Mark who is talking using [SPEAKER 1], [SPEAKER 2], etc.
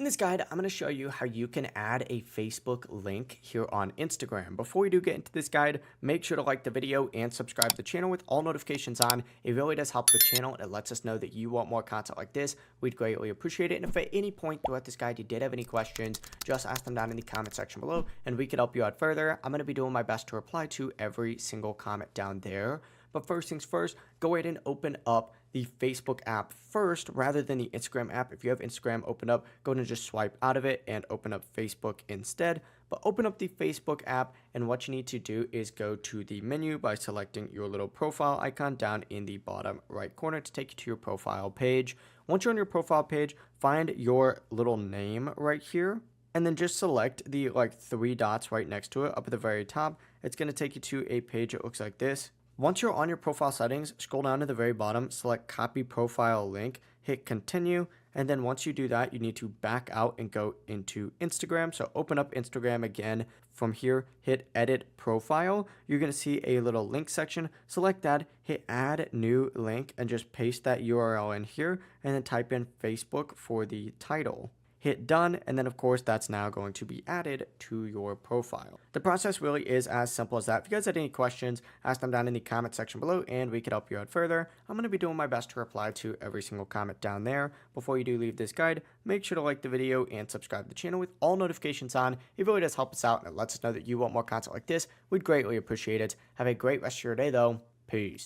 [SPEAKER 1] In this guide, I'm going to show you how you can add a Facebook link here on Instagram. Before we do get into this guide, make sure to like the video and subscribe to the channel with all notifications on. It really does help the channel. It lets us know that you want more content like this. We'd greatly appreciate it. And if at any point throughout this guide you did have any questions, just ask them down in the comment section below and we could help you out further. I'm going to be doing my best to reply to every single comment down there. But first things first, go ahead and open up the Facebook app first rather than the Instagram app. If you have Instagram open up, go ahead and just swipe out of it and open up Facebook instead. But open up the Facebook app, and what you need to do is go to the menu by selecting your little profile icon down in the bottom right corner to take you to your profile page. Once you're on your profile page, find your little name right here. And then just select the three dots right next to it up at the very top. It's going to take you to a page that looks like this. Once you're on your profile settings, scroll down to the very bottom, select copy profile link, hit continue, and then once you do that, you need to back out and go into Instagram. So open up Instagram again. From here, hit edit profile. You're going to see a little link section. Select that, hit add new link, and just paste that URL in here, and then type in Facebook for the title. Hit done, and then of course that's now going to be added to your profile. The process really is as simple as that. If you guys had any questions, ask them down in the comment section below and we could help you out further. I'm going to be doing my best to reply to every single comment down there. Before you do leave this guide, make sure to like the video and subscribe to the channel with all notifications on. It really does help us out and it lets us know that you want more content like this. We'd greatly appreciate it. Have a great rest of your day though. Peace.